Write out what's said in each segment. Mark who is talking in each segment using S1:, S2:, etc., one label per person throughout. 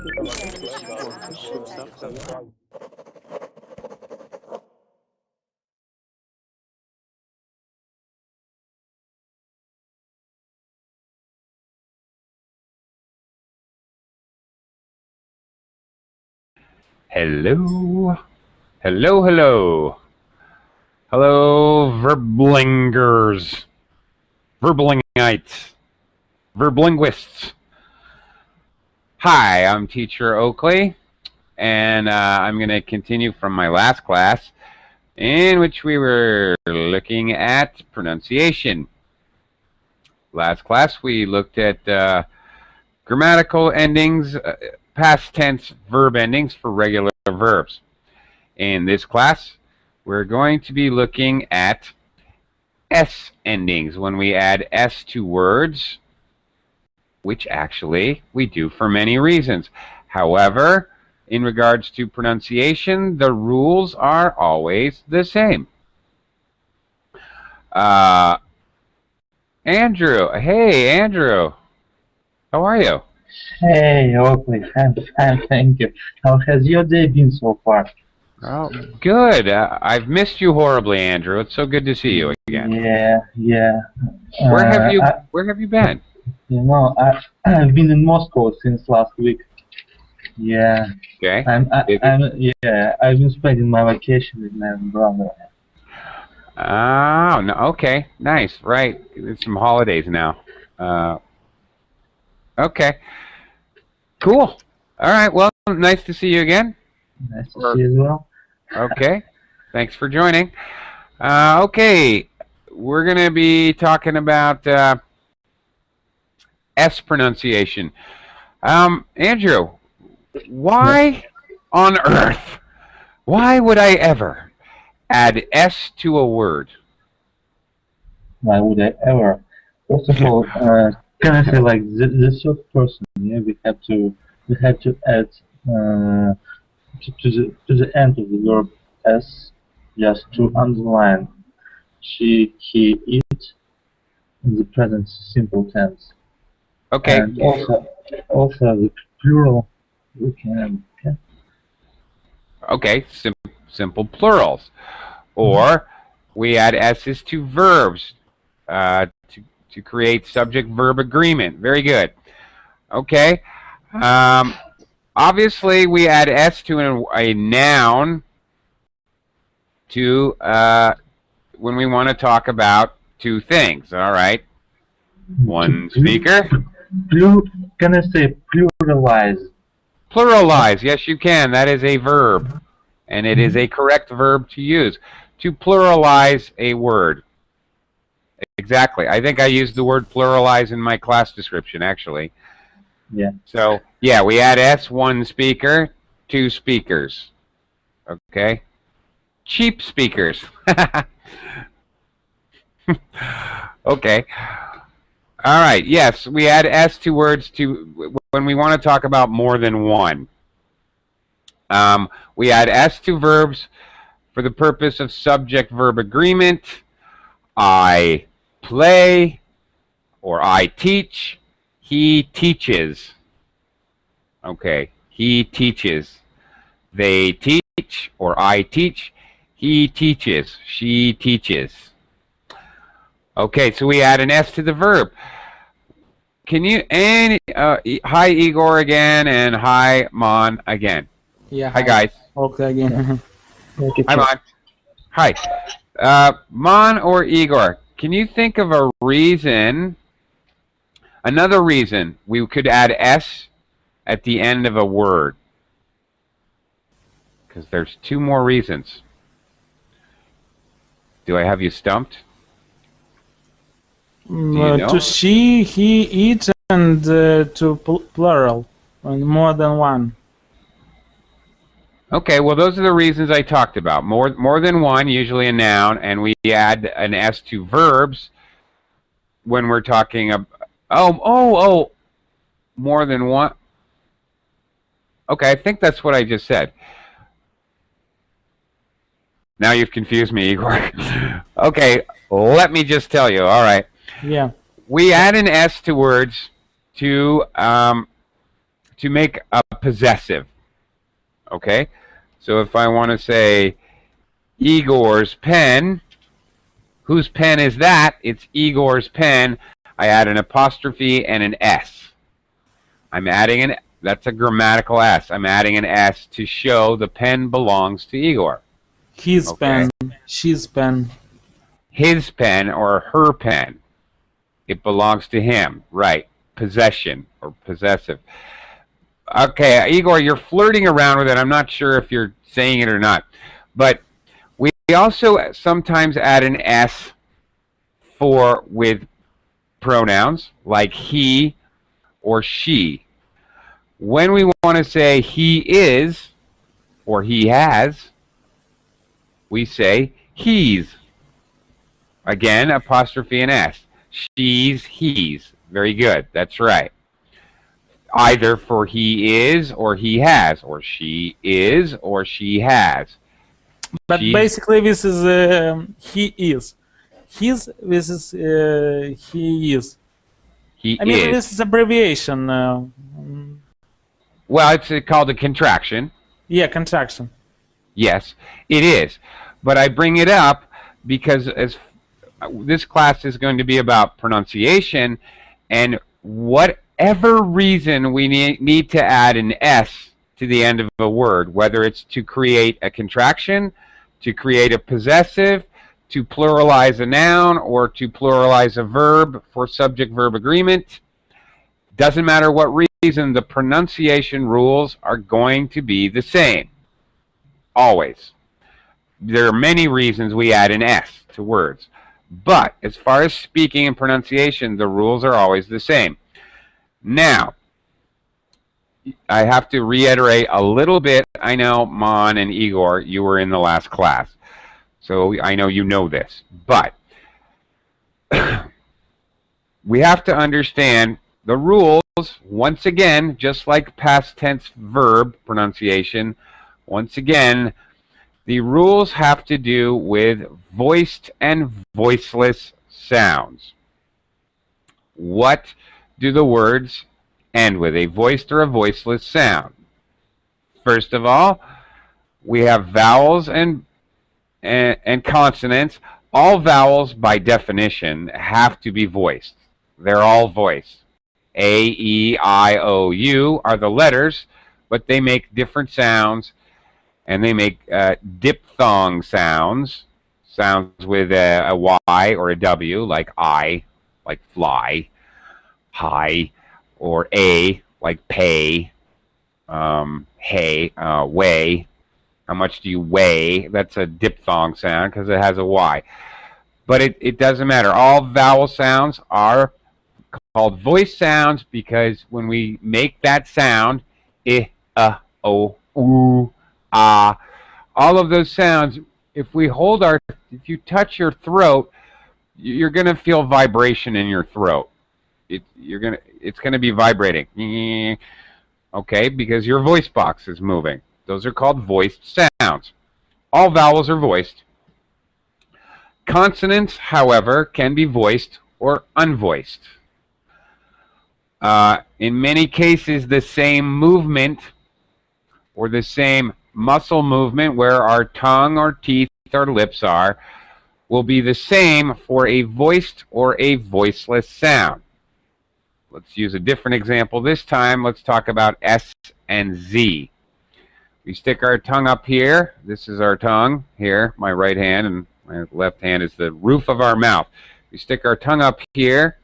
S1: Hello. Hello, hello. Hello, verblingers, verblingites, verblinguists. Hi, I'm teacher Oakley, and I'm going to continue from my last class in which we were looking at pronunciation. Last class we looked at grammatical endings, past tense verb endings for regular verbs. In this class, we're going to be looking at S endings, when we add S to words, which actually we do for many reasons. However, in regards to pronunciation, the rules are always the same. Andrew, hey Andrew, how are you?
S2: Hey Oakley, I'm fine, thank you. How has your day been so far?
S1: Oh, good. I've missed you horribly, Andrew. It's so good to see you again.
S2: Yeah.
S1: Where have you been?
S2: You know, I've been in Moscow since last week. Yeah.
S1: Okay.
S2: I've been spending my vacation with my brother.
S1: Oh, no, okay, nice. Right, it's some holidays now. Okay, cool. All right. Well, nice to see you again.
S2: Nice to see you as well.
S1: Okay, thanks for joining. Okay, we're going to be talking about S pronunciation. Andrew, why on earth, why would I ever add S to a word?
S2: Why would I ever? First of all, can I say like the third person? Yeah, we have to add to the end of the verb S, just to underline she, he, it in the present simple tense.
S1: Okay.
S2: And also the plural we can.
S1: Okay, simple plurals. Or we add S's to verbs to create subject-verb agreement. Very good. Okay. Obviously, we add S to a noun to when we want to talk about two things. All right. One speaker.
S2: Can I say pluralize?
S1: Pluralize. Yes, you can. That is a verb, and it is a correct verb to use. To pluralize a word. Exactly. I think I used the word pluralize in my class description, actually.
S2: Yeah.
S1: So, yeah, we add S, one speaker, two speakers. Okay? Cheap speakers. Okay. All right. Yes, we add S to words when we want to talk about more than one. We add S to verbs for the purpose of subject-verb agreement. I play, or I teach. He teaches. Okay, he teaches. They teach, or I teach. He teaches. She teaches. Okay, so we add an S to the verb. Can you, and hi Igor again, and hi Mon again.
S3: Yeah.
S1: Hi guys.
S3: Okay again.
S1: Hi Mon. Hi. Mon or Igor, can you think of a reason, another reason we could add S at the end of a word? Because there's two more reasons. Do I have you stumped? Do you know?
S3: To she, he, it, and to plural, and more than one.
S1: Okay, well those are the reasons I talked about. More than one, usually a noun, and we add an S to verbs when we're talking about more than one. Okay, I think that's what I just said. Now you've confused me, Igor. Okay, let me just tell you. All right.
S3: Yeah.
S1: We add an S to words to make a possessive. Okay? So if I want to say Igor's pen, whose pen is that? It's Igor's pen. I add an apostrophe and an S. I'm adding an, that's a grammatical S. I'm adding an S to show the pen belongs to Igor.
S3: His
S1: Okay.
S3: pen, she's pen.
S1: His pen or her pen. It belongs to him. Right. Possession or possessive. Okay, Igor, you're flirting around with it. I'm not sure if you're saying it or not. But we also sometimes add an S with pronouns like he or she. When we want to say he is or he has, we say he's. Again, apostrophe and S. She's, he's. Very good. That's right. Either for he is or he has, or she is or she has.
S3: But basically, this is he is. His, this is he is.
S1: He
S3: I mean,
S1: is.
S3: this is abbreviation.
S1: Well, it's called a contraction.
S3: Yeah, contraction.
S1: Yes, it is. But I bring it up because this class is going to be about pronunciation, and whatever reason we need to add an S to the end of a word, whether it's to create a contraction, to create a possessive, to pluralize a noun, or to pluralize a verb for subject-verb agreement, doesn't matter what reason, the pronunciation rules are going to be the same. Always. There are many reasons we add an S to words. But as far as speaking and pronunciation, the rules are always the same. Now, I have to reiterate a little bit. I know, Mon and Igor, you were in the last class. So I know you know this. But we have to understand the rules, once again, just like past tense verb pronunciation, once again, the rules have to do with voiced and voiceless sounds. What do the words end with, a voiced or a voiceless sound? First of all, we have vowels and consonants. All vowels, by definition, have to be voiced. They're all voiced. A, E, I, O, U are the letters, but they make different sounds, and they make diphthong sounds, sounds with a Y or a W, like I, like fly, high, or A, like pay, hey, weigh. How much do you weigh? That's a diphthong sound because it has a Y. But it doesn't matter. All vowel sounds are called voice sounds because when we make that sound, I, O, U, ah, all of those sounds, if you touch your throat, you're going to feel vibration in your throat. It's going to be vibrating. Okay, because your voice box is moving. Those are called voiced sounds. All vowels are voiced. Consonants, however, can be voiced or unvoiced. In many cases, the same movement or the same muscle movement where our tongue or teeth or lips are will be the same for a voiced or a voiceless sound. Let's use a different example this time. Let's talk about S and Z. We stick our tongue up here. This is our tongue here, my right hand, and my left hand is the roof of our mouth. We stick our tongue up here,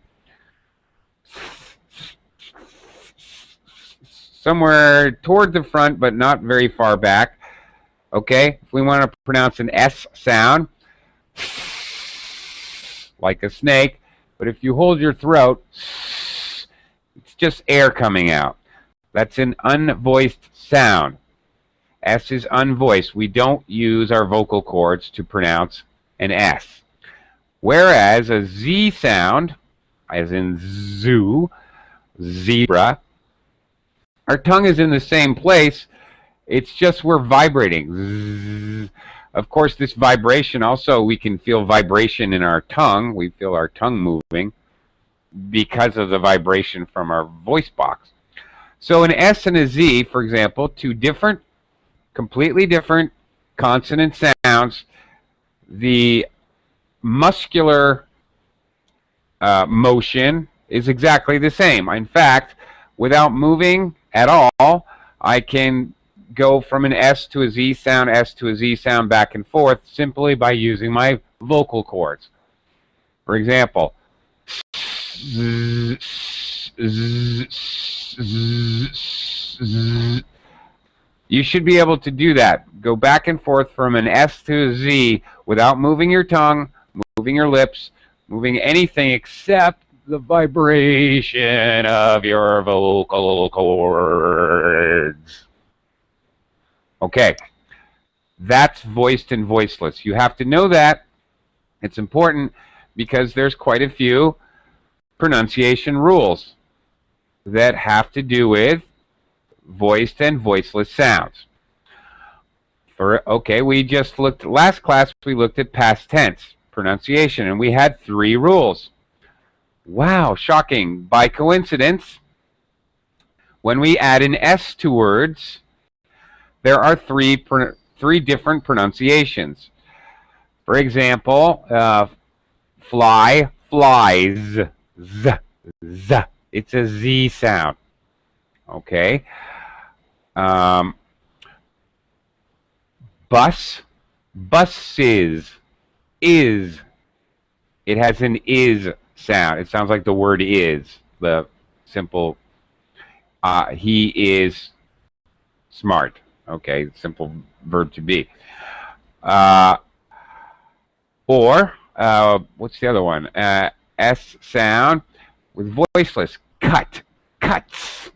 S1: somewhere toward the front, but not very far back. Okay, if we want to pronounce an S sound, like a snake, but if you hold your throat, it's just air coming out. That's an unvoiced sound. S is unvoiced. We don't use our vocal cords to pronounce an S. Whereas a Z sound, as in zoo, zebra, our tongue is in the same place. It's just we're vibrating. Zzz. Of course, this vibration also, we can feel vibration in our tongue. We feel our tongue moving because of the vibration from our voice box. So an S and a Z, for example, two different, completely different consonant sounds. The muscular motion is exactly the same. In fact, without moving at all, I can go from an S to a Z sound, S to a Z sound back and forth simply by using my vocal cords. For example, you should be able to do that. Go back and forth from an S to a Z without moving your tongue, moving your lips, moving anything except the vibration of your vocal cords. Okay, that's voiced and voiceless. You have to know that. It's important because there's quite a few pronunciation rules that have to do with voiced and voiceless sounds. Okay, we just looked, last class we looked at past tense pronunciation, and we had 3 rules. Wow, shocking. By coincidence, when we add an S to words, there are 3 different pronunciations. For example, fly, flies, z, z. It's a Z sound. Okay. Bus, buses, is. It has an is sound. It sounds like the word is. The simple, he is smart. Okay, simple verb to be. Or, what's the other one? S sound with voiceless. Cut, cuts.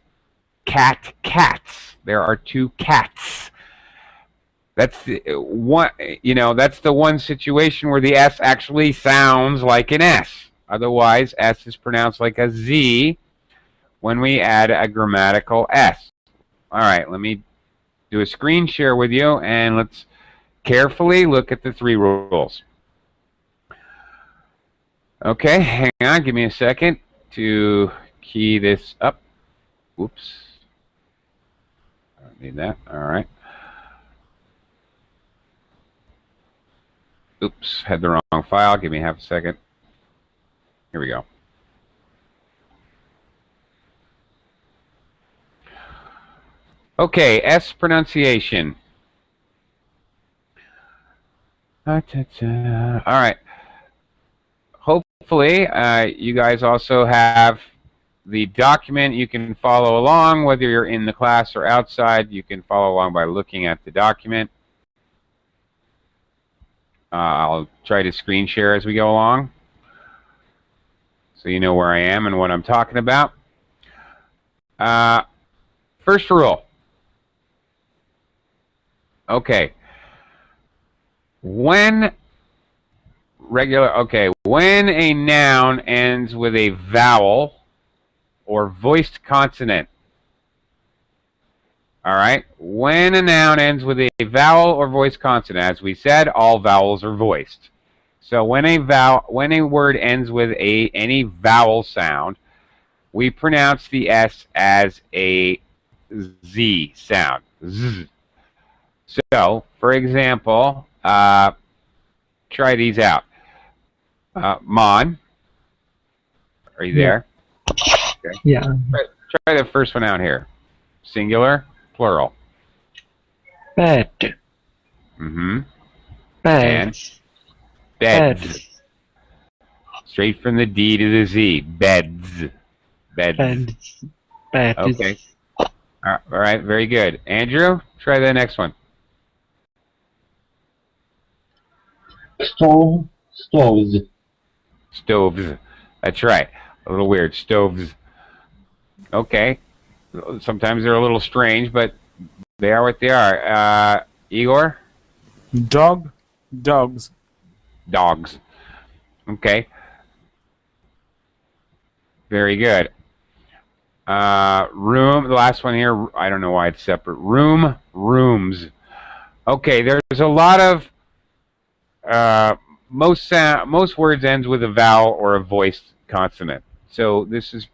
S1: Cat, cats. There are 2 cats. That's the one, that's the one situation where the S actually sounds like an S. Otherwise, S is pronounced like a Z when we add a grammatical S. All right, let me do a screen share with you, and let's carefully look at the 3 rules. Okay, hang on, give me a second to key this up. Oops. I don't need that. All right. Oops, had the wrong file. Give me half a second. Here we go. Okay, S pronunciation. All right. Hopefully, you guys also have the document. You can follow along, whether you're in the class or outside. You can follow along by looking at the document. I'll try to screen share as we go along, so you know where I am and what I'm talking about. First rule. Okay. When a noun ends with a vowel or voiced consonant. All right. When a noun ends with a vowel or voiced consonant, as we said, all vowels are voiced. So when a word ends with any vowel sound, we pronounce the S as a Z sound. Z. So, for example, try these out. Mon, are you there? Okay.
S2: Yeah.
S1: Try the first one out here. Singular, plural.
S2: Bed.
S1: Mm-hmm.
S2: Beds.
S1: Beds. Straight from the D to the Z. Beds. Beds.
S2: Beds. Beds.
S1: Okay. All right, very good. Andrew, try the next one.
S2: Stove. Stoves.
S1: Stoves. That's right. A little weird. Stoves. Okay. Sometimes they're a little strange, but they are what they are. Igor?
S3: Dog, dogs.
S1: Dogs. Okay. Very good. Room, the last one here, I don't know why it's separate. Room, rooms. Okay, there's a lot of, most words ends with a vowel or a voiced consonant. So this is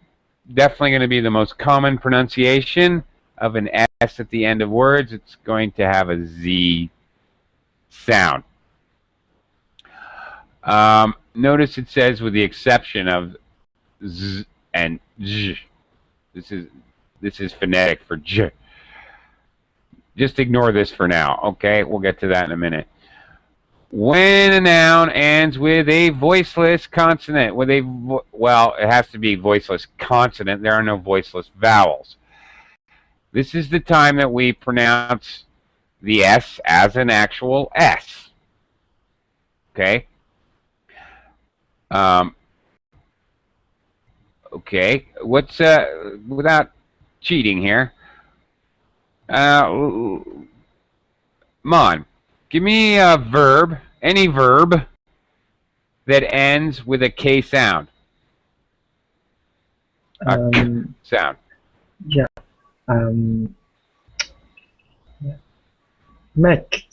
S1: definitely going to be the most common pronunciation of an S at the end of words. It's going to have a Z sound. Notice it says with the exception of Z and J. This is phonetic for J. Just ignore this for now, okay? We'll get to that in a minute. When a noun ends with a voiceless consonant, well, it has to be voiceless consonant. There are no voiceless vowels. This is the time that we pronounce the S as an actual S. Okay? Okay, what's, without cheating here, Mon, give me a verb, any verb that ends with a K sound. Sound.
S2: Yeah. Make.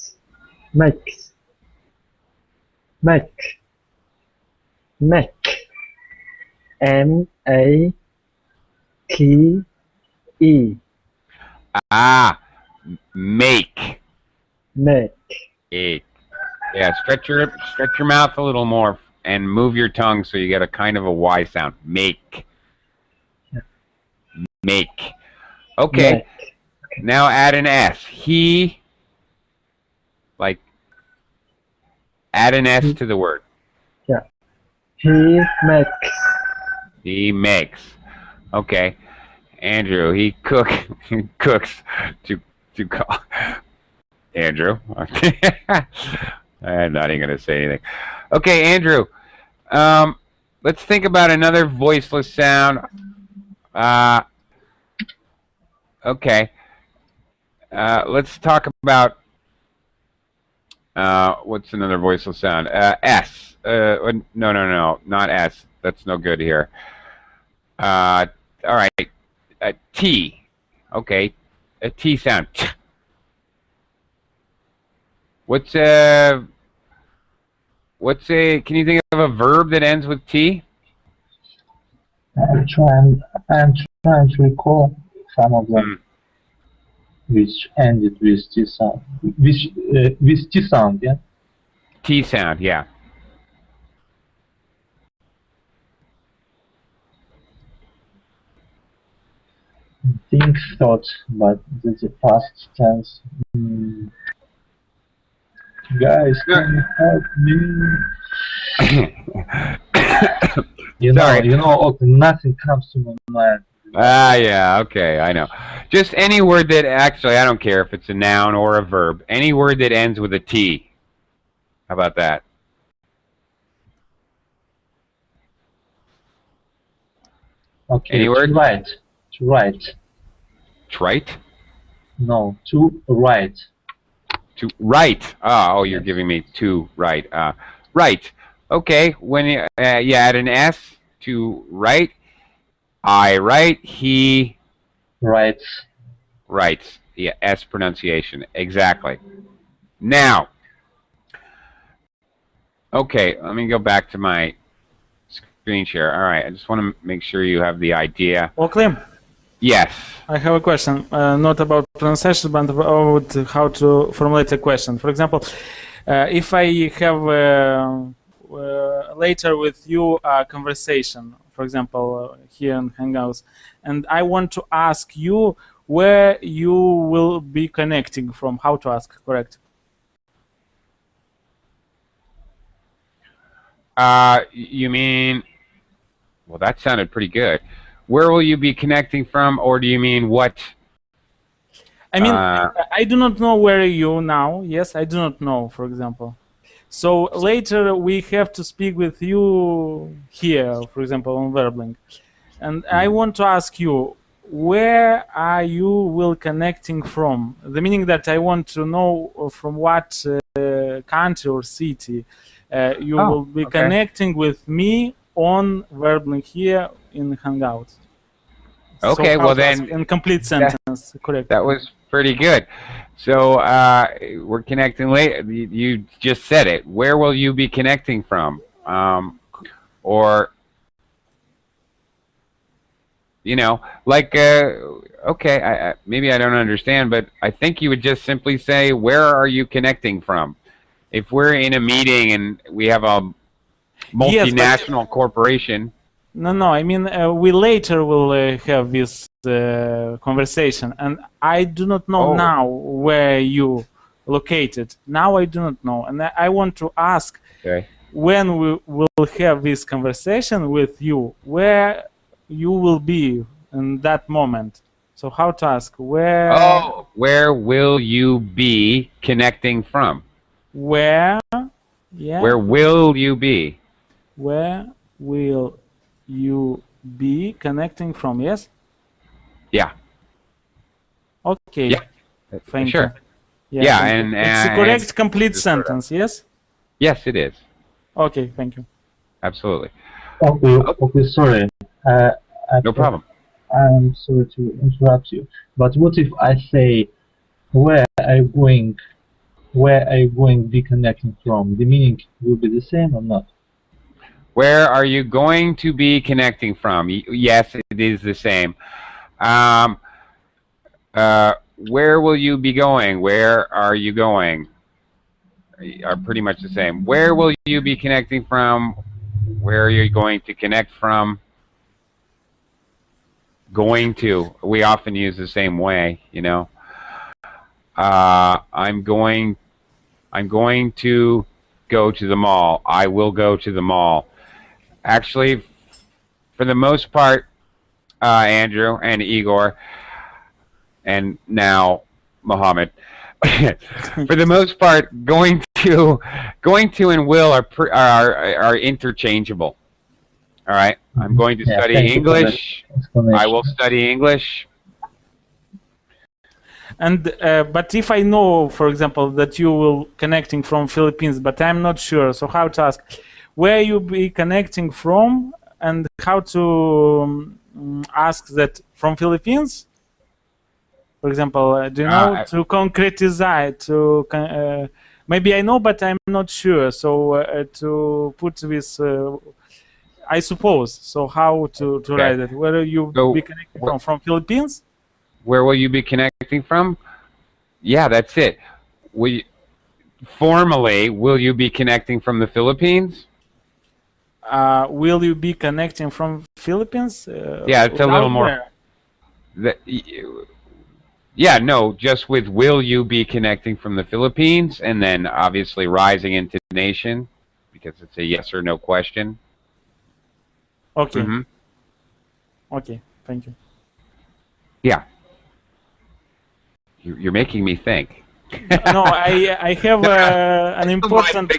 S2: M-A-K-E.
S1: Ah, make.
S2: Make.
S1: Yeah, stretch your mouth a little more and move your tongue so you get a kind of a Y sound. Make.
S2: Yeah.
S1: Make. Okay.
S2: Make.
S1: Now add an S. He. Like, add an S to the word.
S2: Yeah. He makes.
S1: He makes. Okay. Andrew, he cooks to call. Andrew. Okay. I'm not even going to say anything. Okay, Andrew. Let's think about another voiceless sound. Okay. Let's talk about what's another voiceless sound? S. No, not S. That's no good here. All right. T. Okay. A T sound. What's a? Can you think of a verb that ends with T?
S2: I'm trying to recall some of them which ended with T sound. With T sound, yeah.
S1: T sound, yeah.
S2: Think thought, but the past tense. Guys, can you help me? you know, Oakley, nothing comes to my mind.
S1: Yeah, okay, I know. Just any word that, actually, I don't care if it's a noun or a verb. Any word that ends with a T. How about that?
S2: Okay,
S1: any word?
S2: To write.
S1: Trite?
S2: No, to write.
S1: To write. Oh, you're giving me to write. Right. Okay, when you add an S to write, I write, he
S2: writes.
S1: Writes. Yeah, S pronunciation. Exactly. Now, okay, let me go back to my screen share. All right, I just want to make sure you have the idea.
S3: Oakley?
S1: Yes.
S3: I have a question, not about pronunciation, but about how to formulate a question. For example, if I have later with you a conversation, for example, here in Hangouts, and I want to ask you where you will be connecting from, how to ask, correct?
S1: You mean, well, that sounded pretty good. Where will you be connecting from, or do you mean what?
S3: I mean, I do not know where you now. Yes, I do not know, for example. So later we have to speak with you here, for example, on VerbLink. And I want to ask you, where are you will connecting from? The meaning that I want to know from what country or city you will be connecting with me on VerbLink here in Hangouts.
S1: Okay,
S3: so
S1: well then,
S3: in complete sentence, correct?
S1: That was pretty good. So we're connecting later. You just said it. Where will you be connecting from? Or You know, like, okay, maybe I don't understand, but I think you would just simply say, where are you connecting from? If we're in a meeting and we have a
S3: Yes, but
S1: multinational corporation.
S3: no. I mean, we later will have this conversation, and I do not know
S1: Oh,
S3: now where you located. Now I do not know, and I want to ask
S1: okay.
S3: when we will have this conversation with you, where you will be in that moment. So how to ask where?
S1: Oh, where will you be connecting from?
S3: Where? Yeah.
S1: Where will you be?
S3: Where will you be connecting from? Yes.
S1: Yeah.
S3: Okay.
S1: Yeah.
S3: Thank
S1: Sure.
S3: you. Yeah.
S1: Yeah,
S3: Thank you. It's a correct, complete sentence. Yes.
S1: Yes, it is.
S3: Okay. Thank you.
S1: Absolutely.
S2: Okay, okay, sorry.
S1: No problem.
S2: I'm sorry to interrupt you. But what if I say, where are you going? Where are you going to be connecting from? The meaning will be the same or not?
S1: Where are you going to be connecting from? Yes, it is the same. Where will you be going? Where are you going? Are pretty much the same. Where will you be connecting from? Where are you going to connect from? Going to. We often use the same way, you know. I'm going to go to the mall. I will go to the mall. Actually, for the most part, Andrew and Igor, and now Mohammed. For the most part, going to and will are interchangeable. All right. I'm going to study English. I will study English.
S3: And but if I know, for example, that you will connecting from Philippines, but I'm not sure, so how to ask where you be connecting from, and how to ask that from Philippines? For example, do you know to concretize? To maybe I know, but I'm not sure. So to put this, I suppose. So how to write it? Where you be connecting from Philippines?
S1: Where will you be connecting from? Yeah, that's it. Formally, will you be connecting from the Philippines?
S3: Will you be connecting from Philippines?
S1: Yeah, it's a little more. Yeah, no, just with will you be connecting from the Philippines, and then obviously rising into nation, because it's a yes or no question.
S3: Okay. Okay, thank you.
S1: Yeah. You're making me think.
S3: No, I have an important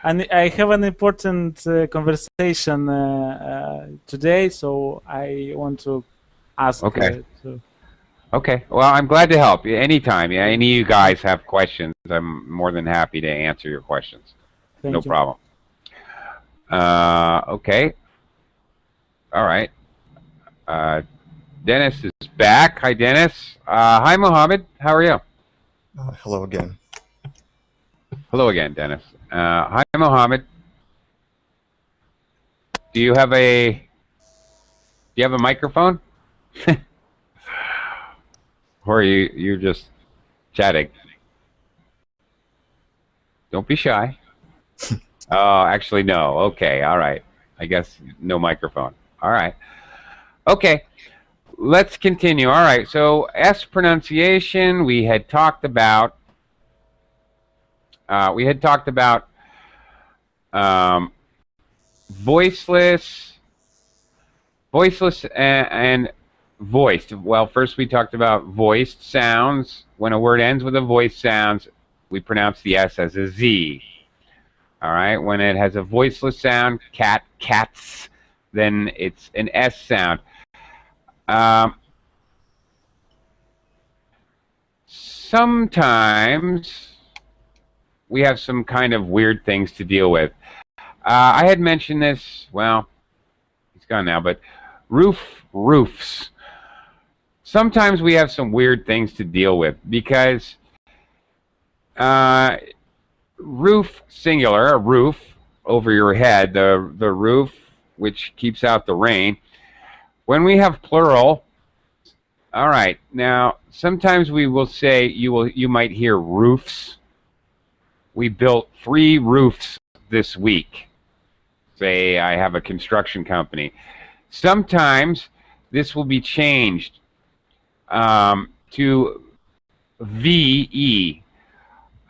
S3: I have an important conversation today, so I want to ask.
S1: Okay. Okay. Well, I'm glad to help. Anytime any of you guys have questions, I'm more than happy to answer your questions.
S3: Thank
S1: no
S3: you.
S1: problem. Okay. All right. Dennis is back. Hi, Dennis. Hi, Mohammed. How are you?
S4: Hello again.
S1: Hello again, Dennis. Hi, Mohammed. Do you have a microphone? Or you're just chatting? Don't be shy. Oh, actually, no. Okay. All right. I guess no microphone. All right. Okay. Let's continue. All right. So S pronunciation, we had talked about. Voiceless and voiced. Well, first we talked about voiced sounds. When a word ends with a voiced sound, we pronounce the S as a Z. All right. When it has a voiceless sound, cat, cats, then it's an S sound. Sometimes we have some kind of weird things to deal with. I had mentioned this, well, it's gone now, but roofs. Sometimes we have some weird things to deal with because roof, singular, a roof over your head, the roof which keeps out the rain. When we have plural, all right, now sometimes we will say, you might hear roofs. We built 3 roofs this week. Say I have a construction company. Sometimes this will be changed to VE,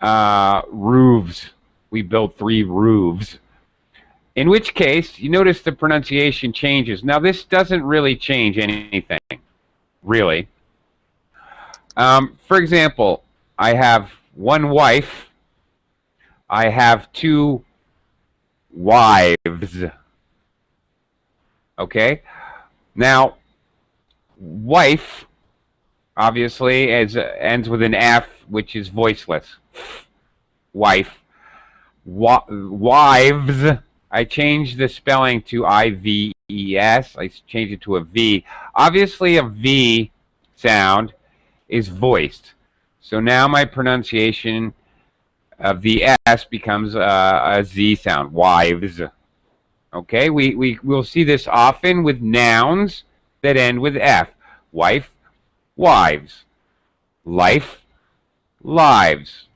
S1: roofs. We built 3 roofs. In which case, you notice the pronunciation changes. Now, this doesn't really change anything, really. For example, I have 1 wife. I have 2 wives. Okay? Now, wife, obviously, ends with an F, which is voiceless. Wife. Wives, I changed the spelling to I-V-E-S. I changed it to a V. Obviously, a V sound is voiced. So now my pronunciation of the S becomes a Z sound. Wives. Okay, we'll see this often with nouns that end with F. Wife, wives. Life, lives.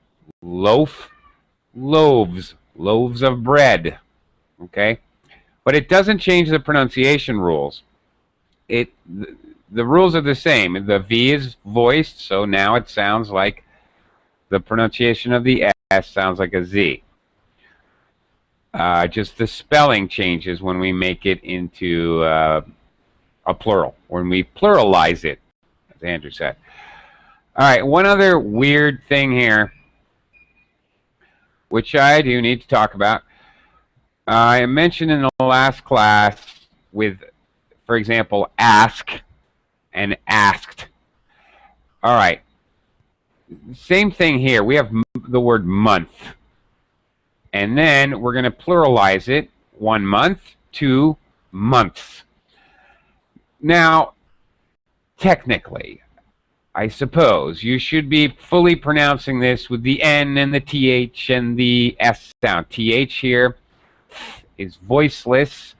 S1: Loaf, loaves. Loaves of bread. Okay, but it doesn't change the pronunciation rules. The rules are the same. The V is voiced, so now it sounds like the pronunciation of the S sounds like a Z. Just the spelling changes when we make it into a plural, when we pluralize it, as Andrew said. All right, one other weird thing here, which I do need to talk about. I mentioned in the last class with, for example, ask and asked. All right, same thing here. We have the word month. And then we're going to pluralize it, 1 month, 2 months. Now, technically, I suppose you should be fully pronouncing this with the N and the TH and the S sound. TH here is voiceless,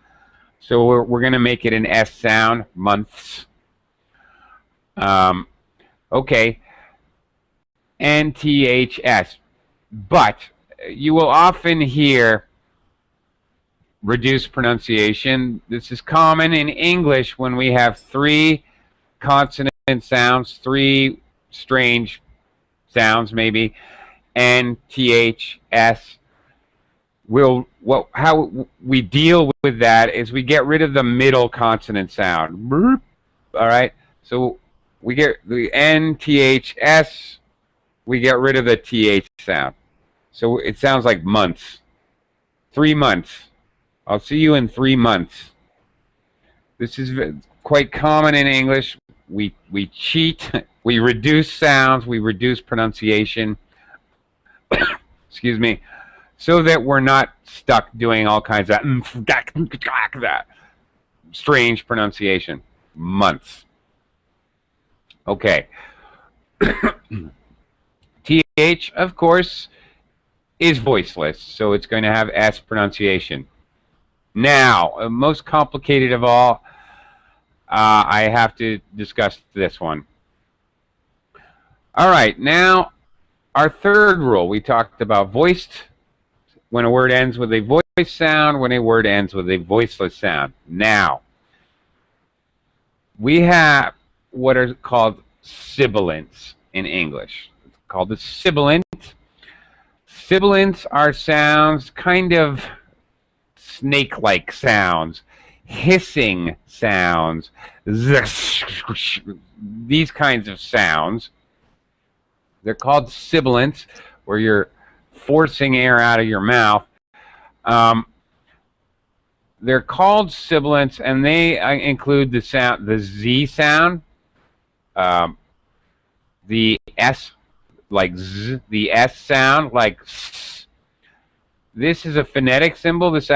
S1: so we're going to make it an S sound, months. Okay, NTHS, but you will often hear reduced pronunciation. This is common in English when we have 3 consonant sounds, 3 strange sounds maybe, N, TH, S. How we deal with that is we get rid of the middle consonant sound. All right, so we get the N, TH, S. We get rid of the TH sound. So it sounds like months. 3 months. I'll see you in 3 months. This is quite common in English. We cheat. We reduce sounds. We reduce pronunciation. Excuse me. So that we're not stuck doing all kinds of that strange pronunciation. Months. Okay. TH, of course, is voiceless, so it's going to have S pronunciation. Now, most complicated of all, I have to discuss this one. All right, now our third rule. We talked about voiced, when a word ends with a voice sound, when a word ends with a voiceless sound. Now, we have what are called sibilants in English. It's called the sibilant. Sibilants are sounds, kind of snake-like sounds, hissing sounds, these kinds of sounds. They're called sibilants, where you're forcing air out of your mouth. They're called sibilants, and they include the sound, the Z sound, the S, like Z, the S sound, like S. This is a phonetic symbol. This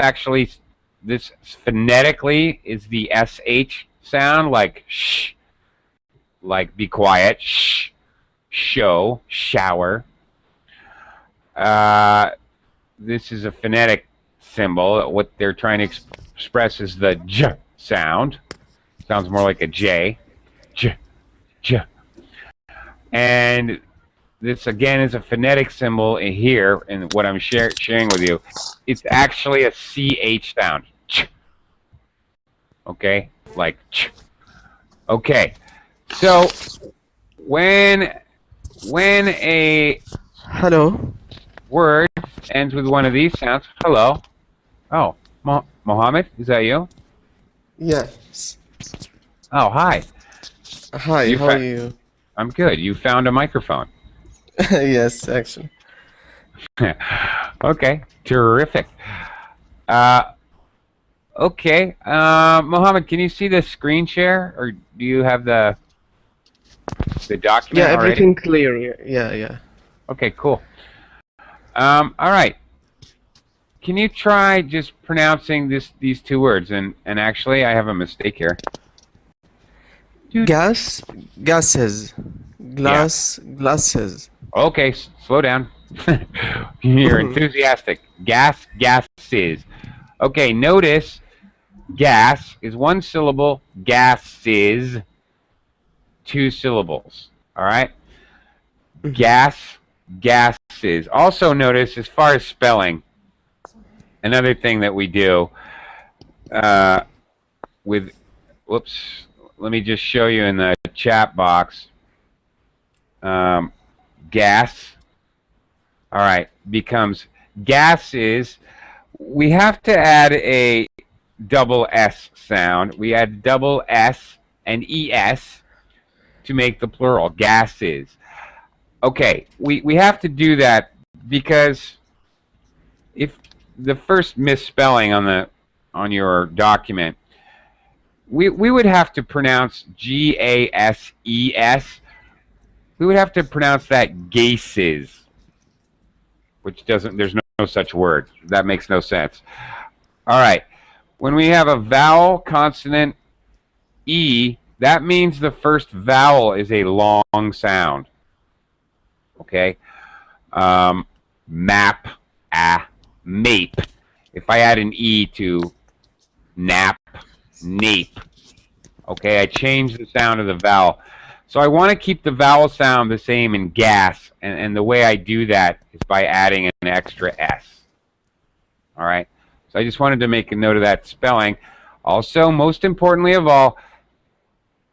S1: phonetically is the SH sound, like sh, like be quiet, shh, show, shower. This is a phonetic symbol. What they're trying to express is the J sound. Sounds more like a J. J, J. And this again is a phonetic symbol in here, and what I'm sharing with you. It's actually a CH sound. Ch. Okay, like ch. Okay, so when a
S5: Hello.
S1: word ends with one of these sounds, hello. Oh, Mohammed, is that you?
S5: Yes.
S1: Oh, hi.
S5: Hi, how are you?
S1: I'm good. You found a microphone.
S5: Yes, actually.
S1: Okay, terrific. Okay, Mohammed, can you see the screen share, or do you have the document
S5: Yeah,
S1: already?
S5: everything clear. Yeah.
S1: Okay, cool. All right. Can you try just pronouncing these two words? And actually, I have a mistake here.
S5: Gas, gases, glass, glasses.
S1: Okay, slow down. You're enthusiastic. Gas, gases. Okay, notice gas is one syllable. Gases, two syllables. All right. Gas, gases. Also notice, as far as spelling, another thing that we do with, whoops, let me just show you in the chat box. Gas, all right, becomes gases. We have to add a double S sound. We add double S and ES to make the plural, gases. Okay, we have to do that because if the first misspelling on your document, we would have to pronounce GASES. We would have to pronounce that gases, which doesn't. There's no such word. That makes no sense. All right, when we have a vowel consonant E, that means the first vowel is a long sound. Okay, map, mape. If I add an E to nap, nape, okay, I change the sound of the vowel. So I want to keep the vowel sound the same in gas, and the way I do that is by adding an extra S. All right, so I just wanted to make a note of that spelling. Also, most importantly of all,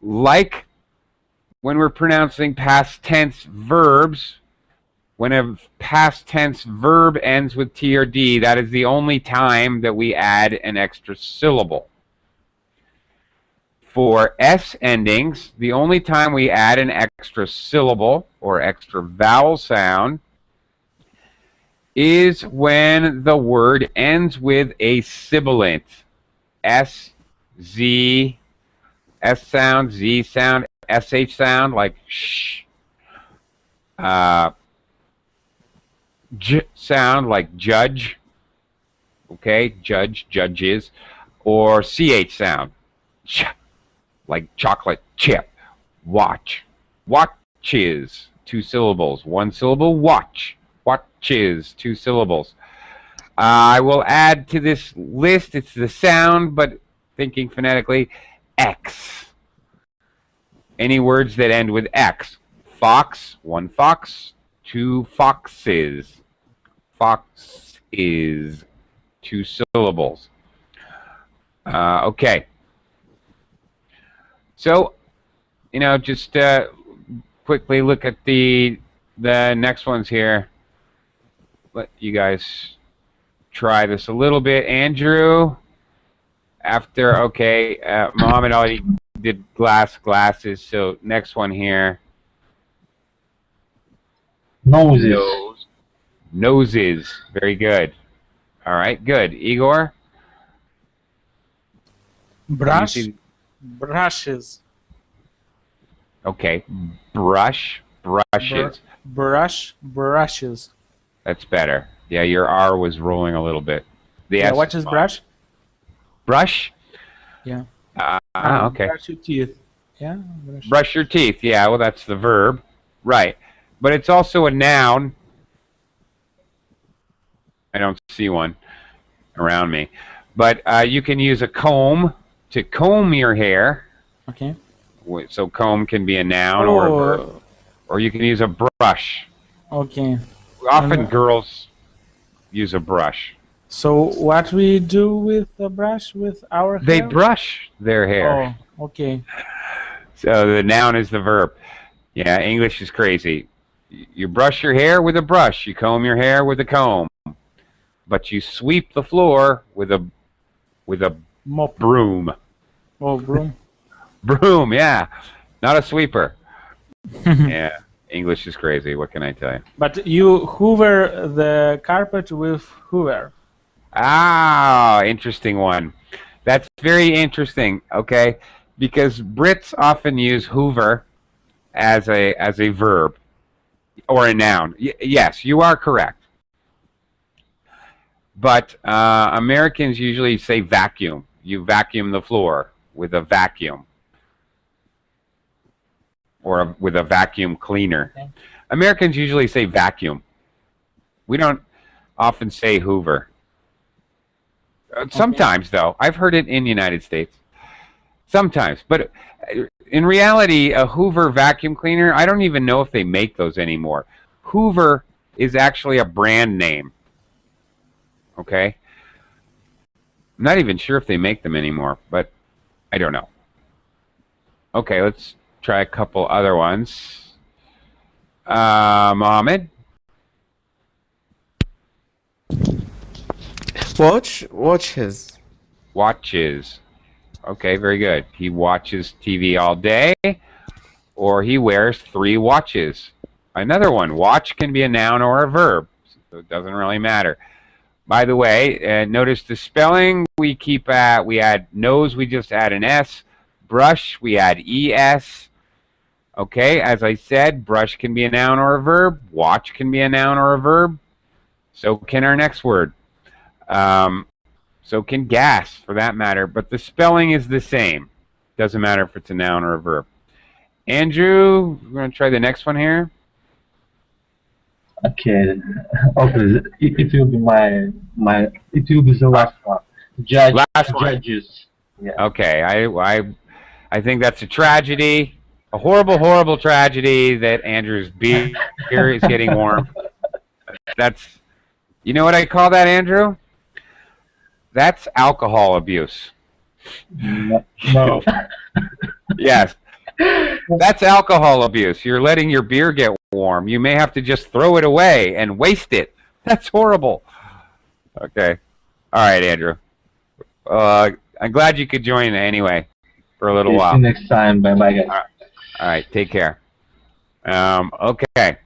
S1: like when we're pronouncing past tense verbs, when a past tense verb ends with T or D, that is the only time that we add an extra syllable. For S endings, the only time we add an extra syllable or extra vowel sound is when the word ends with a sibilant. S, Z, S sound, Z sound, SH sound, like sh. J sound, like judge. Okay, judge, judges. Or CH sound, ch, like chocolate chip. Watch, watches, two syllables. One syllable, watch. Watches, two syllables. I will add to this list, it's the sound, but thinking phonetically, X. Any words that end with X. Fox, one fox, two foxes. Fox is two syllables. Okay. So, just quickly look at the next ones here. Let you guys try this a little bit. Andrew, okay, Mohammed already did glasses, so next one here.
S2: Noses.
S1: Noses. Very good. All right, good. Igor?
S3: Brushes.
S1: Okay. Brush. Brushes.
S3: Brushes.
S1: That's better. Yeah, your R was rolling a little bit.
S3: Yeah, what is brush?
S1: Brush?
S3: Yeah.
S1: Okay.
S3: Brush your teeth. Yeah.
S1: Brush your teeth. Yeah, well, that's the verb. Right. But it's also a noun. I don't see one around me. But you can use a comb to comb your hair.
S3: Okay.
S1: So comb can be a noun or a verb, or you can use a brush.
S3: Okay.
S1: Often girls use a brush.
S3: So what we do with the brush with our hair?
S1: They brush their hair.
S3: Oh, okay.
S1: So the noun is the verb. Yeah, English is crazy. You brush your hair with a brush. You comb your hair with a comb. But you sweep the floor with a
S3: Mop.
S1: broom.
S3: Oh, broom.
S1: Broom, yeah. Not a sweeper. Yeah, English is crazy. What can I tell you?
S3: But you hoover the carpet with hoover.
S1: Ah, interesting one. That's very interesting, okay? Because Brits often use hoover as a verb or a noun. Yes, you are correct. But Americans usually say vacuum. You vacuum the floor with a vacuum or with a vacuum cleaner.
S3: Okay.
S1: Americans usually say vacuum. We don't often say hoover. Sometimes, though. I've heard it in the United States. Sometimes. But in reality, a Hoover vacuum cleaner, I don't even know if they make those anymore. Hoover is actually a brand name. Okay? I'm not even sure if they make them anymore, but I don't know. Okay, let's try a couple other ones. Mohammed?
S5: Watches.
S1: Watches. Okay, very good. He watches TV all day, or he wears 3 watches. Another one, watch can be a noun or a verb, so it doesn't really matter. By the way, notice the spelling we add nose, we just add an S. Brush, we add ES. Okay, as I said, brush can be a noun or a verb. Watch can be a noun or a verb. So can our next word. So can gas, for that matter, but the spelling is the same. Doesn't matter if it's a noun or a verb. Andrew, we're going to try the next one here.
S2: Okay. Okay. It will be it will be the last one.
S1: Last one.
S2: Judges. Yeah.
S1: Okay, I think that's a tragedy, a horrible, horrible tragedy that Andrew's beer is getting warm. That's, you know what I call that, Andrew? That's alcohol abuse.
S2: No.
S1: Yes. That's alcohol abuse. You're letting your beer get warm. You may have to just throw it away and waste it. That's horrible. Okay. All right, Andrew. I'm glad you could join anyway for a little while.
S2: See you next time. Bye-bye, guys.
S1: All right. Take care. Okay.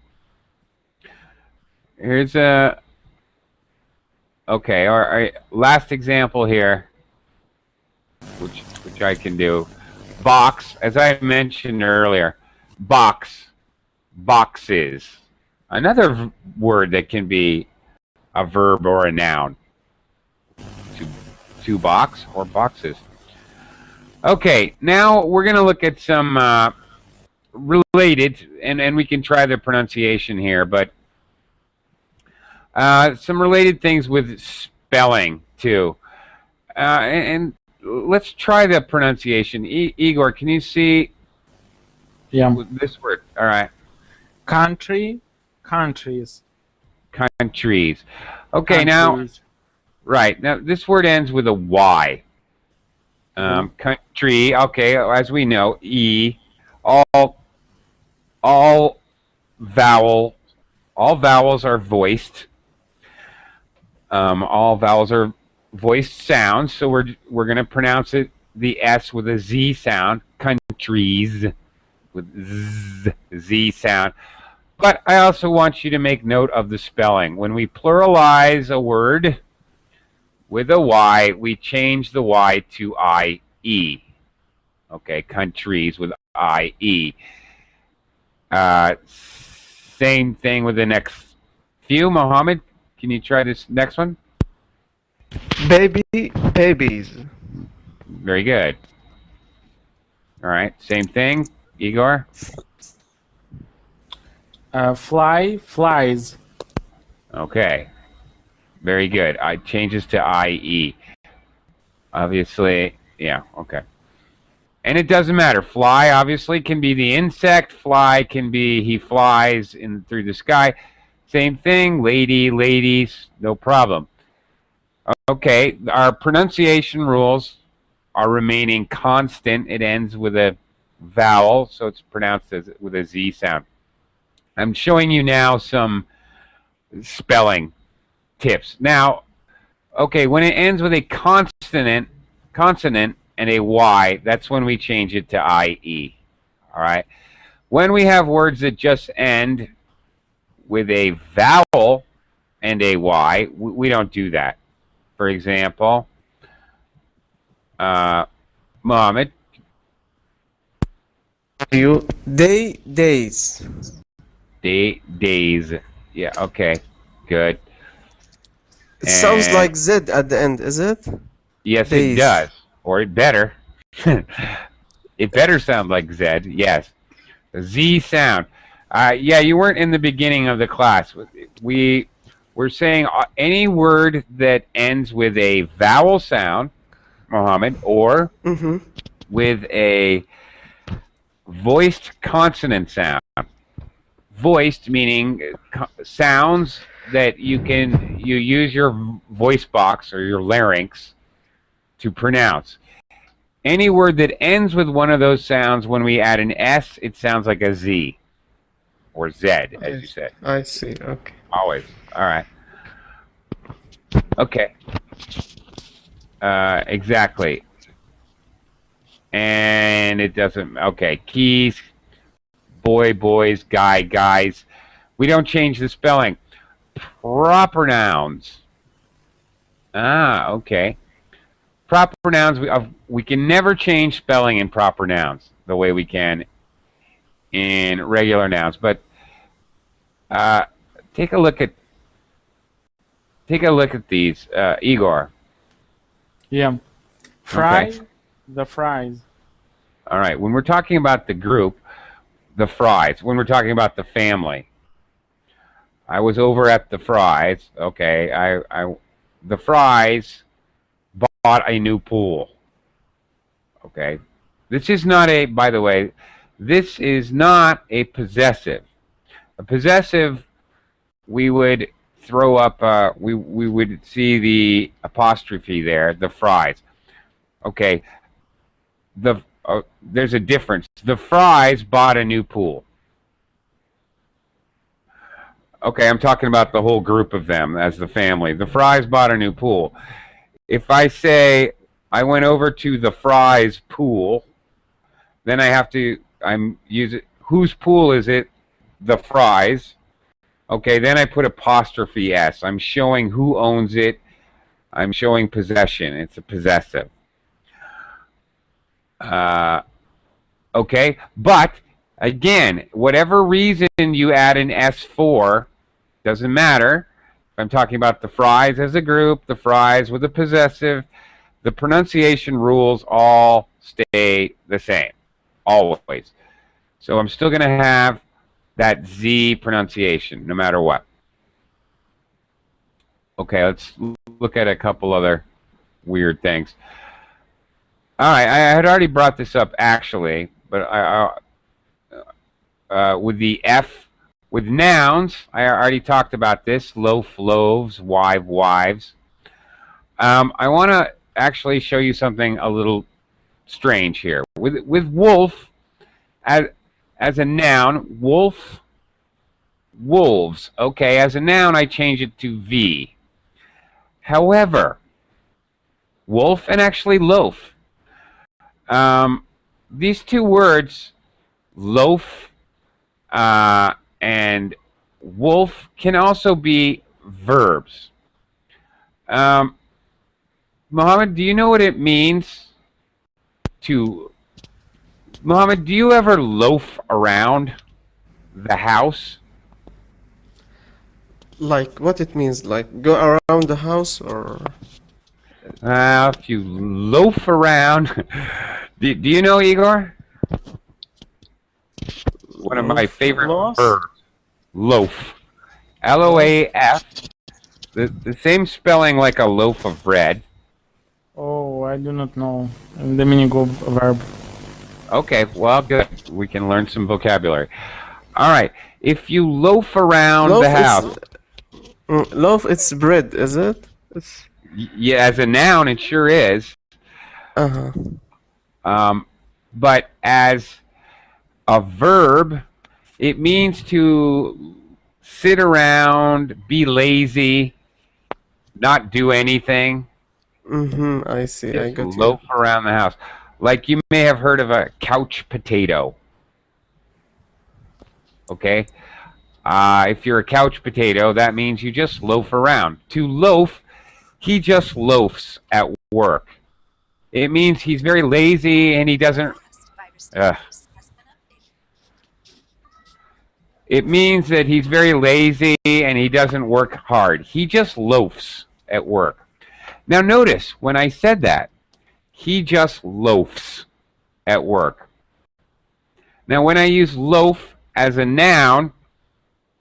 S1: Here's a... Okay, our last example here, which I can do. Box, as I mentioned earlier, box, boxes. Another word that can be a verb or a noun. To box or boxes. Okay, now we're going to look at some related, and we can try the pronunciation here, but some related things with spelling, too. And let's try the pronunciation. Igor, can you see this word? All right.
S3: Country, countries.
S1: Countries. Okay,
S3: Countries.
S1: now, right. Now, this word ends with a Y. Country, okay, as we know, E. All vowels are voiced. All vowels are voiced sounds, so we're going to pronounce it the S with a Z sound. Countries with Z sound. But I also want you to make note of the spelling. When we pluralize a word with a Y, we change the Y to IE. Okay, countries with IE. Same thing with the next few. Mohammed, can you try this next one?
S5: Babies.
S1: Very good. All right, same thing. Igor?
S3: Fly, flies.
S1: Okay. Very good. Changes to IE. Obviously, yeah, okay. And it doesn't matter. Fly obviously can be the insect. Fly can be he flies through the sky. Same thing. Lady, ladies, no problem. Okay, our pronunciation rules are remaining constant. It ends with a vowel, so it's pronounced with a Z sound. I'm showing you now some spelling tips. Now, okay, when it ends with a consonant and a Y, that's when we change it to IE. All right. When we have words that just end with a vowel and a Y, we don't do that. For example, Mohammed.
S5: Days.
S1: Days. Yeah, okay. Good.
S5: It sounds like Z at the end, is it?
S1: Yes,
S5: Days.
S1: it does. Or it better. It better sound like Z, yes. The Z sound. Yeah, you weren't in the beginning of the class. We're saying any word that ends with a vowel sound, Mohammed, or with a voiced consonant sound. Voiced meaning sounds that you use your voice box or your larynx to pronounce. Any word that ends with one of those sounds, when we add an S, it sounds like a Z or Z, as you said.
S5: I see. Okay.
S1: Always. All right. Okay. Exactly. And it doesn't. Okay. Keys. Boy, boys. Guy, guys. We don't change the spelling. Proper nouns. Okay. Proper nouns, we can never change spelling in proper nouns the way we can in regular nouns. But take a look at these, Igor.
S3: Yeah. Fry.
S1: Okay.
S3: The fries.
S1: All right. When we're talking about the group, the Fries. When we're talking about the family, I was over at the Fries. Okay. The Fries bought a new pool. Okay. This is not a, by the way, this is not a possessive. A possessive, we would throw up, we would see the apostrophe there, the Fries. Okay. There's a difference. The Fries bought a new pool. Okay, I'm talking about the whole group of them as the family. The Fries bought a new pool. If I say I went over to the Fries pool, then I have to use it. Whose pool is it? The Fries. Okay, then I put apostrophe S. I'm showing who owns it. I'm showing possession. It's a possessive. Okay, but again, whatever reason you add an S for, doesn't matter. If I'm talking about the Fries as a group, the Fries with a possessive, the pronunciation rules all stay the same, always. So I'm still going to have that Z pronunciation, no matter what. Okay, let's look at a couple other weird things. All right, I had already brought this up actually, but with the F, with nouns, I already talked about this. Loaf, loaves, wife, wives. I want to actually show you something a little strange here. With wolf, as a noun, wolf, wolves. Okay, as a noun, I change it to V. However, wolf and actually loaf. These two words, loaf and wolf, can also be verbs. Mohammed, do you know what it means to... Mohammed, do you ever loaf around the house?
S5: Like what it means? Like go around the house or...
S1: If you loaf around... do you know, Igor? One of my favorite verbs. Loaf. L-O-A-F. The same spelling like a loaf of bread.
S3: Oh, I do not know the meaning of a verb.
S1: Okay, well, good. We can learn some vocabulary. All right. If you loaf around
S5: Loaf
S1: the house,
S5: loaf, it's bread, is it? It's
S1: yeah, as a noun, it sure is.
S5: uh-huh.
S1: But as a verb, it means to sit around, be lazy, not do anything,
S5: Mm-hmm. I see. I
S1: just
S5: got you.
S1: loaf around the house. Like you may have heard of a couch potato. Okay? If you're a couch potato, that means you just loaf around. To loaf, he just loafs at work. It means he's very lazy and he doesn't. It means that he's very lazy and he doesn't work hard. He just loafs at work. Now notice when I said that, he just loafs at work. Now when I use loaf as a noun,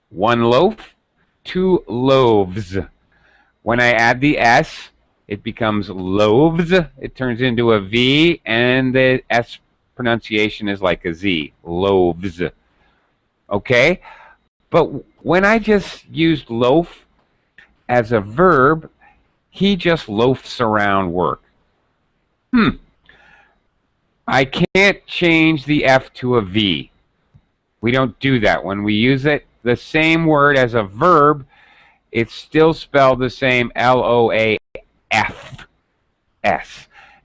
S1: one loaf, two loaves. When I add the S, it becomes loaves. It turns into a V, and the S pronunciation is like a Z, loaves. Okay? But when I just used loaf as a verb, he just loafs around work. I can't change the F to a V. We don't do that. When we use it, the same word as a verb, it's still spelled the same, Loafs.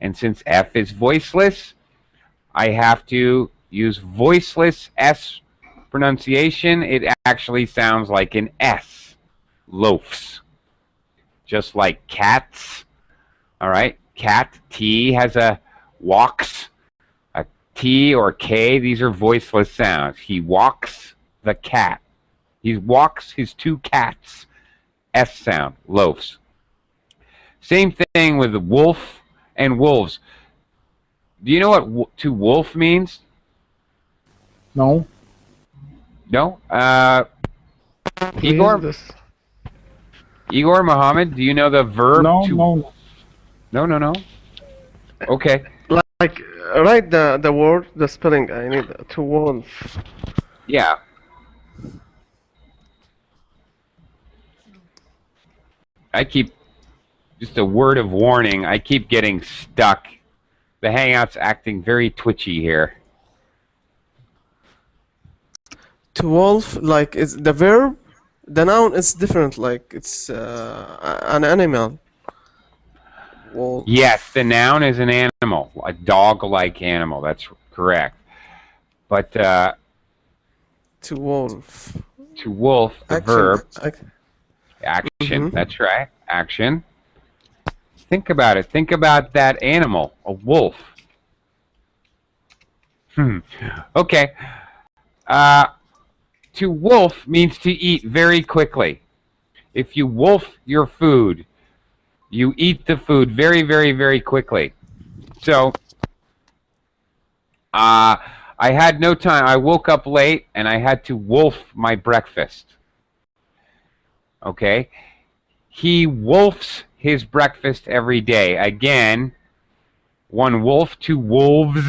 S1: And since F is voiceless, I have to use voiceless S pronunciation. It actually sounds like an S, loafs. Just like cats, all right? Cat, T has a walks, a T or K, these are voiceless sounds. He walks the cat. He walks his two cats, S sound, loafs. Same thing with wolf and wolves. Do you know what to wolf means?
S3: No.
S1: No?
S5: Please,
S1: Igor?
S5: this.
S1: Igor, Mohammed, do you know the verb
S3: No,
S1: to...
S3: no.
S1: No. Okay.
S5: Like write the word, the spelling. I need to wolf.
S1: Yeah. I keep... Just a word of warning, I keep getting stuck. The Hangout's acting very twitchy here.
S5: To wolf, like it's the verb. The noun is different. Like it's an animal. Wolf.
S1: Yes, the noun is an animal, a dog-like animal. That's correct. But
S5: To wolf.
S1: to wolf, the
S5: Action.
S1: verb, action.
S5: Mhm.
S1: That's right, action. Think about it. Think about that animal, a wolf. Okay. To wolf means to eat very quickly. If you wolf your food, you eat the food very, very, very quickly. So, I had no time. I woke up late and I had to wolf my breakfast. Okay? He wolfs his breakfast every day. Again, one wolf, two wolves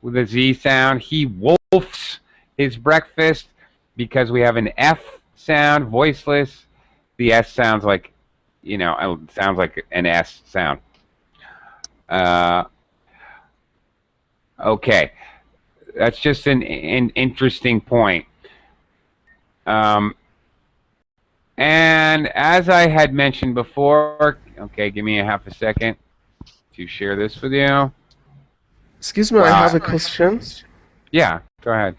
S1: with a Z sound. He wolfs his breakfast because we have an F sound, voiceless. The S sounds like, you know, it sounds like an S sound. Okay. That's just an interesting point. And as I had mentioned before, okay, give me a half a second to share this with you.
S5: Excuse me, I have a question.
S1: Yeah, go ahead.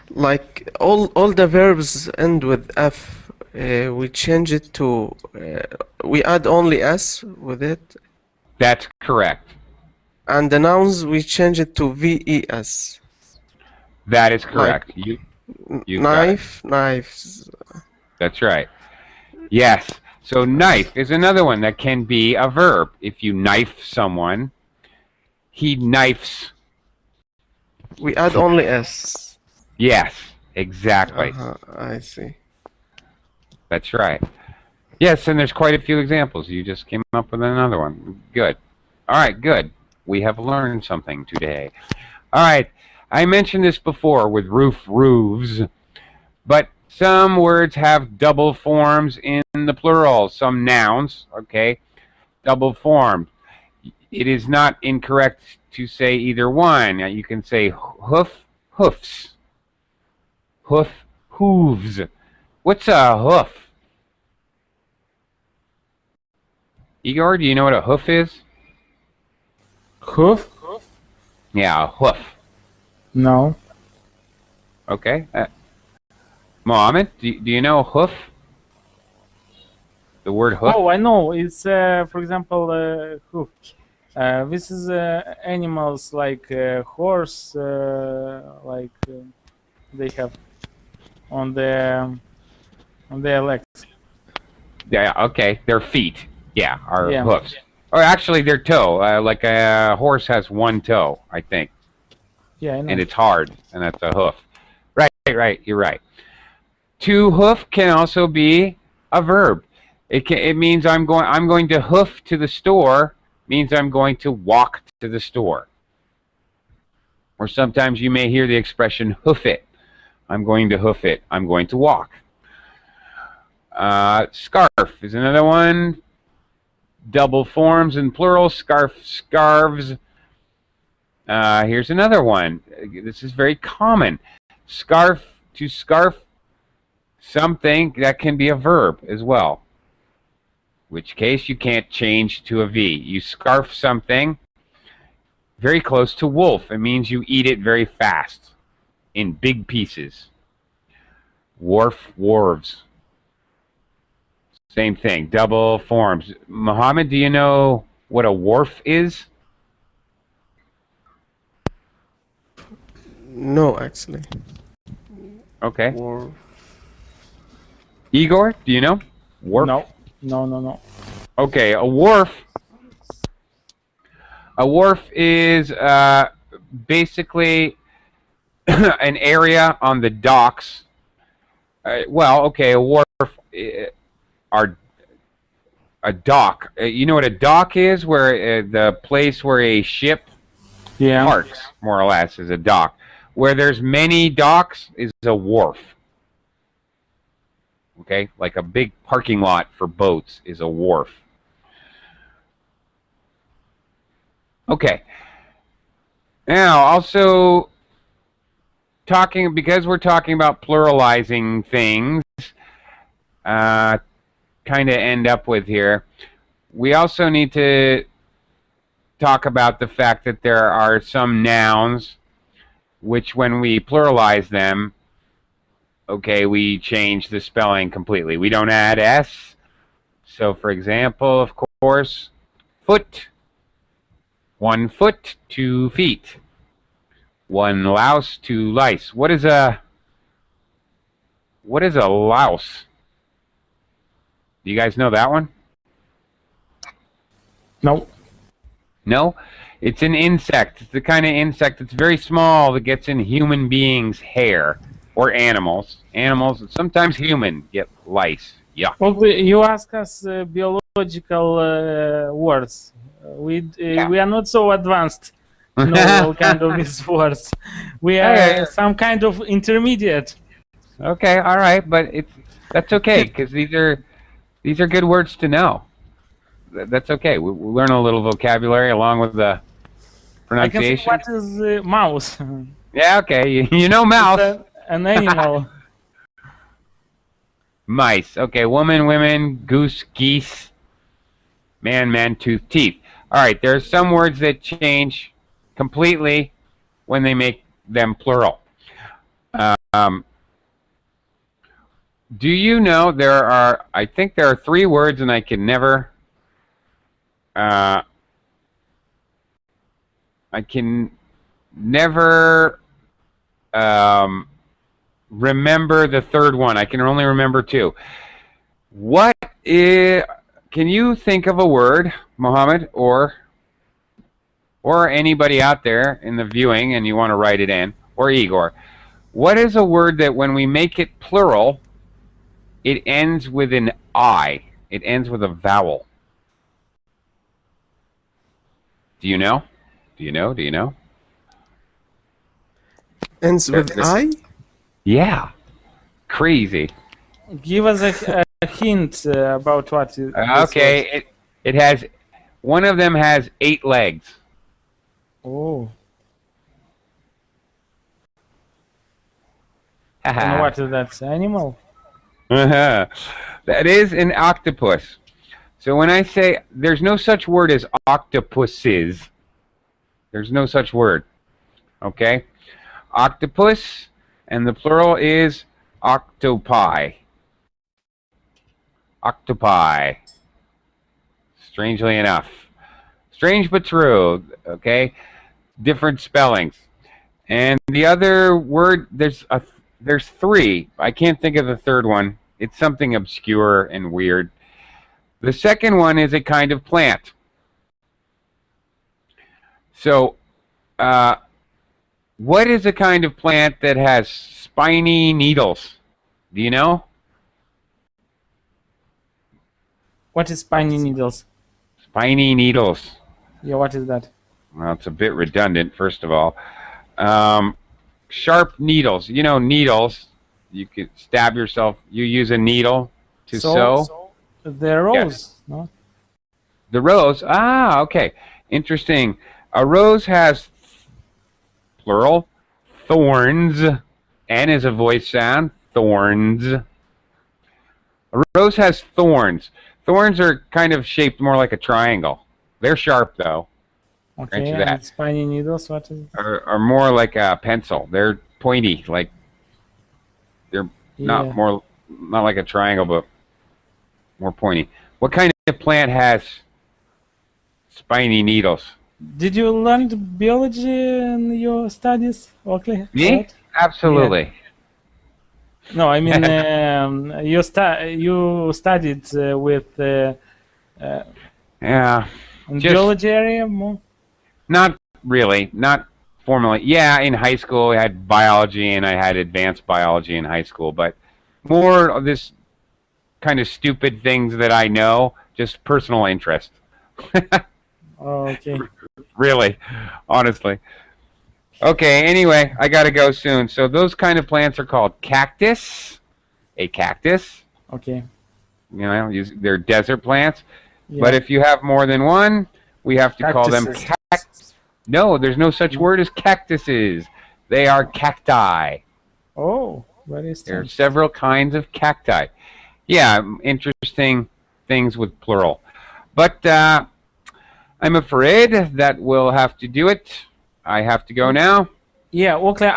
S5: Like all the verbs end with F. We change it to we add only S with it,
S1: That's correct.
S5: and the nouns we change it to VES.
S1: That is correct. You got it.
S5: Knife, knives.
S1: That's right. Yes. So knife is another one that can be a verb. If you knife someone, he knifes.
S5: We add only S.
S1: Yes, exactly.
S5: I see.
S1: That's right. Yes, and there's quite a few examples. You just came up with another one. Good. All right, good. We have learned something today. All right. I mentioned this before with roof, roofs, but some words have double forms in the plural. Some nouns, okay, double formed. It is not incorrect to say either one. You can say hoof, hoofs, hoof, hooves. What's a hoof? Igor, do you know what a hoof is?
S3: Hoof?
S1: Yeah, a hoof.
S3: No.
S1: Okay. Mohammed, do you know hoof? The word hoof?
S3: Oh, I know. It's, for example, hoof. This is animals like horse, like they have on their legs.
S1: Yeah, okay. Their feet, yeah, are
S3: Yeah.
S1: hoofs. Or actually, their toe. Like a horse has one toe, I think,
S3: Yeah, I know.
S1: and it's hard, and that's a hoof. Right. You're right. To hoof can also be a verb. It means I'm going to hoof to the store. Means I'm going to walk to the store. Or sometimes you may hear the expression hoof it. I'm going to hoof it. I'm going to walk. Scarf is another one. Double forms in plural. Scarf, scarves. Here's another one. This is very common. Scarf, to scarf something, that can be a verb as well. Which case you can't change to a V. You scarf something very close to wolf. It means you eat it very fast in big pieces. Wharf, wharves. Same thing, double forms. Mohammed, do you know what a wharf is?
S5: No, actually.
S1: Okay.
S5: Or
S1: Igor, do you know? Wharf?
S3: No.
S1: Okay, a wharf. A wharf is basically an area on the docks. Well, okay, a wharf are a dock. You know what a dock is? Where the place where a ship parks, more or less, is a dock. Where there's many docks is a wharf. Okay, like a big parking lot for boats is a wharf. Okay. Now, also because we're talking about pluralizing things, kind of end up with here, we also need to talk about the fact that there are some nouns which, when we pluralize them, okay, we change the spelling completely. We don't add S. So, for example, of course, foot. 1 foot, 2 feet. 1 louse, 2 lice. What is a louse? Do you guys know that one?
S3: No.
S1: No? It's an insect. It's the kind of insect that's very small that gets in human beings' hair. Or animals. Animals, sometimes human, get lice. Yeah.
S3: Well, you ask us biological words. We are not so advanced to know all kind of these words. We are some kind of intermediate.
S1: Okay, all right, but that's okay, because these are good words to know. That's okay. We learn a little vocabulary along with the pronunciation.
S3: I can say what is mouse.
S1: Yeah, okay. You know mouse.
S3: It's an animal.
S1: Mice. Okay, woman, women, goose, geese, man, tooth, teeth. All right, there are some words that change completely when they make them plural. Do you know I think there are 3 words, and I can never, remember the third one. I can only remember 2. Can you think of a word, Mohammed, or anybody out there in the viewing, and you want to write it in, or Igor? What is a word that when we make it plural, it ends with an I? It ends with a vowel. Do you know?
S5: Ends with I?
S1: Yeah. Crazy.
S3: Give us a hint about what is this
S1: Okay, it has, one of them has 8 legs.
S3: word. Oh. And what is that? Animal?
S1: That is an octopus. So when I say there's no such word as octopuses, there's no such word. Okay? Octopus, and the plural is octopi. Octopi. Strangely enough. Strange but true. Okay? Different spellings. And the other word, there's 3. I can't think of the third one. It's something obscure and weird. The second one is a kind of plant. So, what is a kind of plant that has spiny needles? Do you know?
S3: What is spiny needles?
S1: Spiny needles.
S3: Yeah, what is that?
S1: Well, it's a bit redundant, first of all. Sharp needles. You know, needles. You could stab yourself. You use a needle to sew.
S3: The rose,
S1: Yes.
S3: no?
S1: The rose. Ah, okay. Interesting. A rose has, plural, thorns. N is a voice sound. Thorns. A rose has thorns. Thorns are kind of shaped more like a triangle. They're sharp, though.
S3: Okay,
S1: Grant you that.
S3: and spiny needles, what is it?
S1: Are more like a pencil. They're pointy, like they're not like a triangle, but more pointy. What kind of plant has spiny needles?
S3: Did you learn biology in your studies, Oakley?
S1: Me?
S3: Right?
S1: Absolutely.
S3: No, I mean you studied with
S1: Yeah.
S3: in
S1: Just-
S3: biology area more.
S1: Not really. Not formally. Yeah, in high school I had biology and I had advanced biology in high school, but more of this kind of stupid things that I know, just personal interest.
S3: Oh, okay.
S1: Really, honestly. Okay, anyway, I gotta go soon. So those kind of plants are called cactus. A cactus.
S3: Okay.
S1: You know, they're desert plants.
S3: Yeah.
S1: But if you have more than one, we have to call them
S3: Cactuses.
S1: cactus. No, there's no such word as cactuses. They are cacti.
S3: Oh, very
S1: There are
S3: strange.
S1: several kinds of cacti. Yeah, interesting things with plural. But I'm afraid that we'll have to do it. I have to go now.
S3: Yeah, Oakley,